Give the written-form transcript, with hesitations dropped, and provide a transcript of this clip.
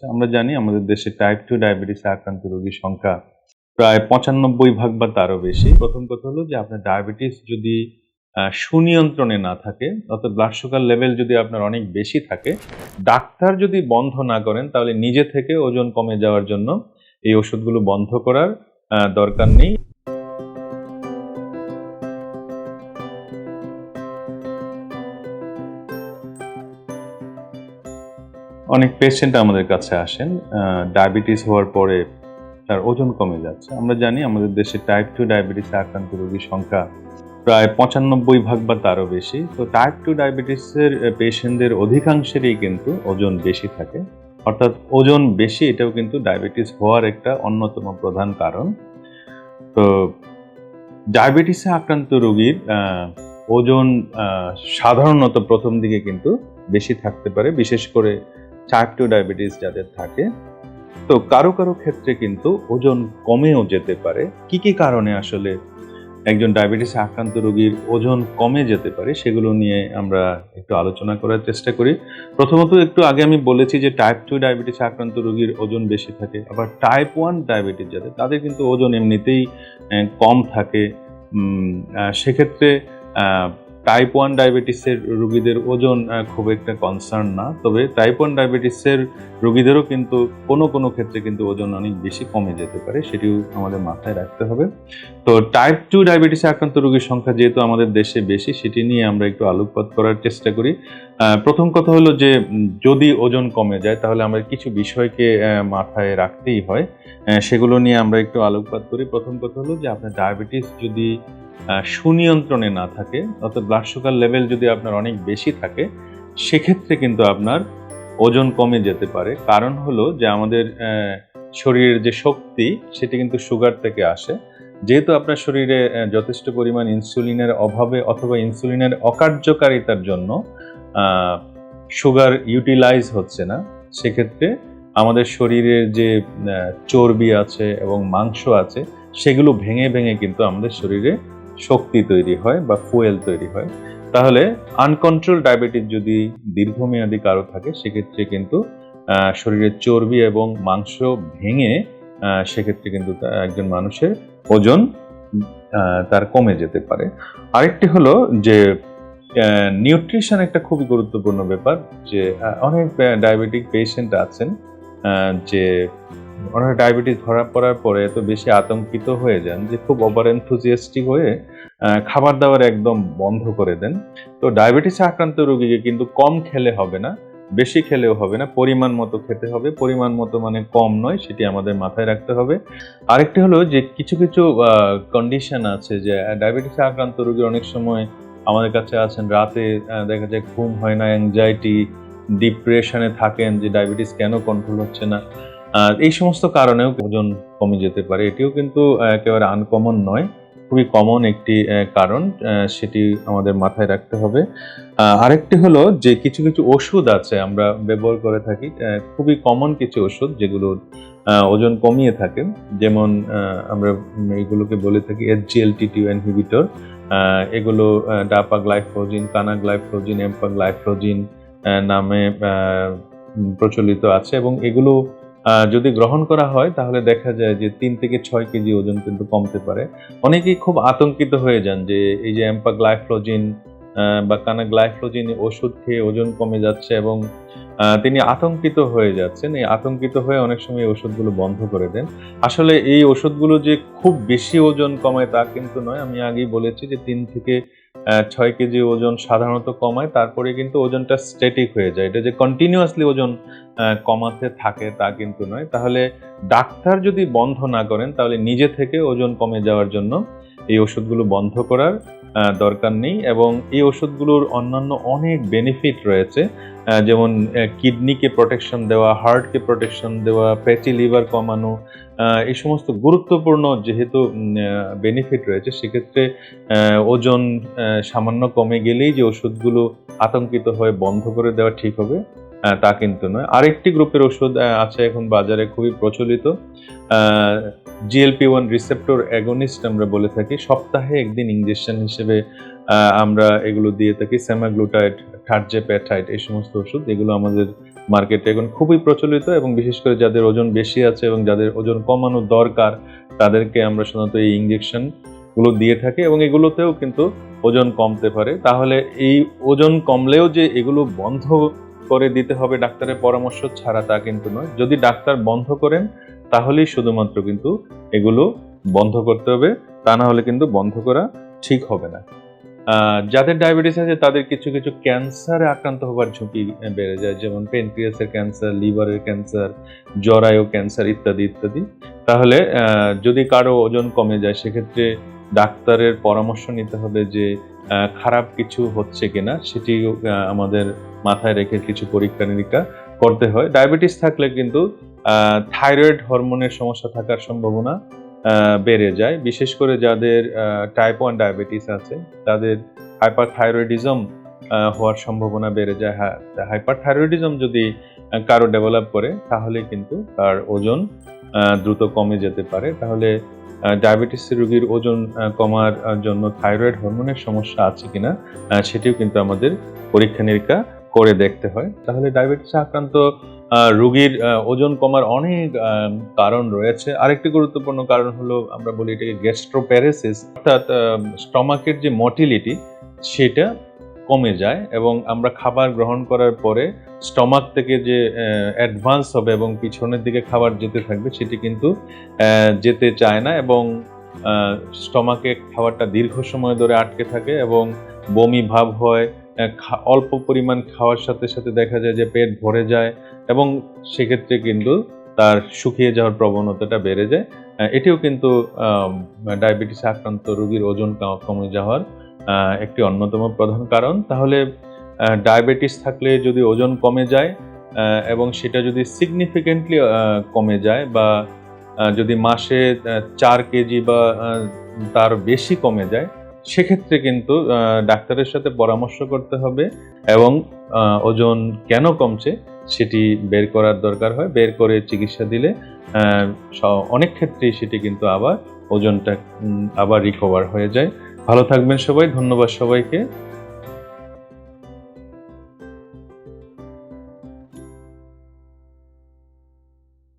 আমরা জানি আমাদের দেশে টাইপ 2 ডায়াবেটিসে আক্রান্ত রোগীর সংখ্যা প্রায় ৯৫ ভাগ বা তারও বেশি। প্রথম কথা হলো যে আপনার ডায়াবেটিস যদি সুনিয়ন্ত্রণে না থাকে, অর্থাৎ ব্লাড সুগার লেভেল যদি আপনার অনেক বেশি থাকে, ডাক্তার যদি বন্ধ না করেন তাহলে নিজে থেকে ওজন কমে যাওয়ার জন্য এই ওষুধগুলো বন্ধ করার দরকার নেই। অনেক পেশেন্ট আমাদের কাছে আসেন ডায়াবেটিস হওয়ার পরে তার ওজন কমে যাচ্ছে। আমরা জানি আমাদের দেশে টাইপ 2 ডায়াবেটিসে আক্রান্ত রোগীর সংখ্যা প্রায় ৯৫ ভাগ বা তারও বেশি। তো টাইপ 2 ডায়াবেটিসের পেশেন্টদের অধিকাংশেরই কিন্তু ওজন বেশি থাকে। অর্থাৎ ওজন বেশি এটাও কিন্তু ডায়াবেটিস হওয়ার একটা অন্যতম প্রধান কারণ। তো ডায়াবেটিসে আক্রান্ত রোগীর ওজন সাধারণত প্রথম দিকে কিন্তু বেশি থাকতে পারে, বিশেষ করে টাইপ 2 ডায়াবেটিস যাদের থাকে। তো কারো ক্ষেত্রে কিন্তু ওজন কমেও যেতে পারে। কি কারণে আসলে একজন ডায়াবেটিসে আক্রান্ত রোগীর ওজন কমে যেতে পারে সেগুলো নিয়ে আমরা একটু আলোচনা করার চেষ্টা করি। প্রথমত একটু আগে আমি বলেছি যে টাইপ 2 ডায়াবেটিসে আক্রান্ত রোগীর ওজন বেশি থাকে। আবার টাইপ 1 ডায়াবেটিস যাদের তাদের কিন্তু ওজন এমনিতেই কম থাকে। সেক্ষেত্রে টাইপ 1 ডায়াবেটিসের রোগীদের ওজন খুব একটা কনসার্ন না। তবে টাইপ 1 ডায়াবেটিসের রোগীদেরও কিন্তু কোনো ক্ষেত্রে কিন্তু ওজন অনেক বেশি কমে যেতে পারে, সেটিও আমাদের মাথায় রাখতে হবে। তো টাইপ 2 ডায়াবেটিসে আক্রান্ত রোগীর সংখ্যা যেহেতু আমাদের দেশে বেশি, সেটি নিয়ে আমরা একটু আলোকপাত করার চেষ্টা করি। প্রথম কথা হলো যে যদি ওজন কমে যায় তাহলে আমরা কিছু বিষয়কে মাথায় রাখতেই হয়। সেগুলো নিয়ে আমরা একটু আলোকপাত করি। প্রথম কথা হলো যে আপনার ডায়াবেটিস যদি সুনিয়ন্ত্রণে না থাকে, অর্থাৎ ব্লাড সুগার লেভেল যদি আপনার অনেক বেশি থাকে, সেক্ষেত্রে কিন্তু আপনার ওজন কমে যেতে পারে। কারণ হলো যে আমাদের শরীরের যে শক্তি সেটি কিন্তু সুগার থেকে আসে। যেহেতু আপনার শরীরে যথেষ্ট পরিমাণ ইনসুলিনের অভাবে অথবা ইনসুলিনের অকার্যকারিতার জন্য সুগার ইউটিলাইজ হচ্ছে না, সেক্ষেত্রে আমাদের শরীরের যে চর্বি আছে এবং মাংস আছে সেগুলো ভেঙে কিন্তু আমাদের শরীরে শক্তি তৈরি হয় বা ফুয়েল তৈরি হয়। তাহলে আনকন্ট্রোল ডায়াবেটিস যদি দীর্ঘমেয়াদী কারো থাকে, সেক্ষেত্রে কিন্তু শরীরের চর্বি এবং মাংস ভেঙে সেক্ষেত্রে কিন্তু একজন মানুষের ওজন তার কমে যেতে পারে। আরেকটি হলো যে নিউট্রিশন একটা খুবই গুরুত্বপূর্ণ ব্যাপার। যে অনেক ডায়াবেটিক পেশেন্ট আছেন যে ওনারা ডায়াবেটিস ধরা পড়ার পরে এত বেশি আতঙ্কিত হয়ে যান যে খুব ওভার এনথুজিয়াস্টিক হয়ে খাবার দাবার একদম বন্ধ করে দেন। তো ডায়াবেটিসে আক্রান্ত রোগীকে কিন্তু কম খেলে হবে না, বেশি খেলেও হবে না, পরিমাণ মতো খেতে হবে। পরিমাণ মতো মানে কম নয়, সেটি আমাদের মাথায় রাখতে হবে। আরেকটি হলো যে কিছু কন্ডিশন আছে যে ডায়াবেটিসে আক্রান্ত রোগী অনেক সময় আমাদের কাছে আছেন, রাতে দেখা যায় ঘুম হয় না, অ্যাংজাইটি, ডিপ্রেশনে থাকেন যে ডায়াবেটিস কেন কন্ট্রোল হচ্ছে না। এই সমস্ত কারণেও ওজন কমে যেতে পারে। এটিও কিন্তু একেবারে আনকমন নয়, খুবই কমন একটি কারণ, সেটি আমাদের মাথায় রাখতে হবে। আরেকটি হলো যে কিছু ওষুধ আছে আমরা ব্যবহার করে থাকি, খুবই কমন কিছু ওষুধ যেগুলো ওজন কমিয়ে থাকে। যেমন আমরা এগুলোকে বলে থাকি SGLT2 ইনহিবিটর। এগুলো ডাপাগ্লাইফ্লোজিন, কানাগ্লাইফ্লোজিন, এম্পাগ্লাইফ্লোজিন নামে প্রচলিত আছে এবং এগুলো যদি গ্রহণ করা হয় তাহলে দেখা যায় যে 3 থেকে 6 কেজি ওজন কিন্তু কমতে পারে। অনেকেই খুব আতঙ্কিত হয়ে যান যে এই যে এম্পাগ্লাইফ্লোজিন বা কানাগ্লাইফ্লোজিন ওষুধ খেয়ে ওজন কমে যাচ্ছে এবং তিনি আতঙ্কিত হয়ে যাচ্ছেন। এই আতঙ্কিত হয়ে অনেক সময় এই ওষুধগুলো বন্ধ করে দেন। আসলে এই ওষুধগুলো যে খুব বেশি ওজন কমায় তা কিন্তু নয়। আমি আগেই বলেছি যে 3 থেকে 6 কেজি ওজন সাধারণত কমায়, তারপরে কিন্তু ওজনটা স্ট্যাটিক হয়ে যায়। এটা যে কন্টিনিউয়াসলি ওজন কমাতে থাকে তা কিন্তু নয়। তাহলে ডাক্তার যদি বন্ধ না করেন তাহলে নিজে থেকে ওজন কমে যাওয়ার জন্য এই ওষুধগুলো বন্ধ করার দরকার নেই। এবং এই ওষুধগুলোর অন্যান্য অনেক বেনিফিট রয়েছে, যেমন কিডনিকে প্রোটেকশন দেওয়া, হার্টকে প্রোটেকশন দেওয়া, ফ্যাটি লিভার কমানো, এই সমস্ত গুরুত্বপূর্ণ যেহেতু বেনিফিট রয়েছে, সেক্ষেত্রে ওজন সামান্য কমে গেলেই যে ওষুধগুলো আতঙ্কিত হয়ে বন্ধ করে দেওয়া ঠিক হবে তা কিন্তু নয়। আরেকটি গ্রুপের ওষুধ আছে এখন বাজারে খুবই প্রচলিত, GLP-1 রিসেপ্টর অ্যাগনিস্ট আমরা বলে থাকি। সপ্তাহে একদিন ইনজেকশন হিসেবে আমরা এগুলো দিয়ে থাকি। সেমাগ্লুটাইড, টারজেপেটাইড, এই সমস্ত ওষুধ এগুলো আমাদের মার্কেটে এখন খুবই প্রচলিত, এবং বিশেষ করে যাদের ওজন বেশি আছে এবং যাদের ওজন কমানো দরকার তাদেরকে আমরা সাধারণত এই ইঞ্জেকশন গুলো দিয়ে থাকি, এবং এগুলোতেও কিন্তু ওজন কমতে পারে। তাহলে এই ওজন কমলেও যে এগুলো বন্ধ করে দিতে হবে ডাক্তারের পরামর্শ ছাড়া, তা কিন্তু নয়। যদি ডাক্তার বন্ধ করেন তাহলেই শুধুমাত্র কিন্তু এগুলো বন্ধ করতে হবে, তা না হলে কিন্তু বন্ধ করা ঠিক হবে না। যাদের ডায়াবেটিস আছে তাদের কিছু কিছু ক্যান্সারে আক্রান্ত হওয়ার ঝুঁকি বেড়ে যায়, যেমন পেনক্রিয়াসের ক্যান্সার, লিভারের ক্যান্সার, জরায়ু ক্যান্সার ইত্যাদি ইত্যাদি। তাহলে যদি কারো ওজন কমে যায় সেক্ষেত্রে ডাক্তারের পরামর্শ নিতে হবে যে খারাপ কিছু হচ্ছে কিনা, সেটি আমাদের মাথায় রেখে কিছু পরীক্ষা নিরীক্ষা করতে হয়। ডায়াবেটিস থাকলে কিন্তু থাইরয়েড হরমোনের সমস্যা থাকার সম্ভাবনা বেড়ে যায়, বিশেষ করে যাদের টাইপ 1 ডায়াবেটিস আছে তাদের হাইপারথাইরয়েডিজম হওয়ার সম্ভাবনা বেড়ে যায়। হাইপারথাইরয়েডিজম যদি কারো ডেভেলপ করে তাহলে কিন্তু তার ওজন দ্রুত কমে যেতে পারে। তাহলে ডায়াবেটিস রোগীর ওজন কমার জন্য থাইরয়েড হরমোনের সমস্যা আছে কিনা সেটিও কিন্তু আমাদের পরীক্ষা নিরীক্ষা করে দেখতে হয়। তাহলে ডায়াবেটিস আক্রান্ত রোগীর ওজন কমার অনেক কারণ রয়েছে। আরেকটি গুরুত্বপূর্ণ কারণ হলো, আমরা বলি এটাকে গ্যাস্ট্রোপ্যারেসিস, অর্থাৎ স্টমাকের যে মটিলিটি সেটা কমে যায়, এবং আমরা খাবার গ্রহণ করার পরে স্টমাক থেকে যে অ্যাডভান্স হবে এবং পিছনের দিকে খাবার যেতে থাকবে সেটি কিন্তু যেতে চায় না, এবং স্টমাকে খাবারটা দীর্ঘ সময় ধরে আটকে থাকে এবং বমি ভাব হয়। অল্প পরিমাণ খাওয়ার সাথে সাথে দেখা যায় যে পেট ভরে যায়, এবং সেক্ষেত্রে কিন্তু তার শুকিয়ে যাওয়ার প্রবণতাটা বেড়ে যায়। এটিও কিন্তু ডায়াবেটিস আক্রান্ত রোগীর ওজন কমে যাওয়ার একটি অন্যতম প্রধান কারণ। তাহলে ডায়াবেটিস থাকলে যদি ওজন কমে যায় এবং সেটা যদি সিগনিফিকেন্টলি কমে যায়, বা যদি মাসে 4 কেজি বা তার বেশি কমে যায়, সেক্ষেত্রে কিন্তু ডাক্তারের সাথে পরামর্শ করতে হবে, এবং ওজন কেন কমছে সেটি বের করার দরকার হয়। বের করে চিকিৎসা দিলে অনেক ক্ষেত্রেই সেটি কিন্তু আবার ওজনটা আবার রিকভার হয়ে যায়। ভালো থাকবেন সবাই, ধন্যবাদ সবাইকে।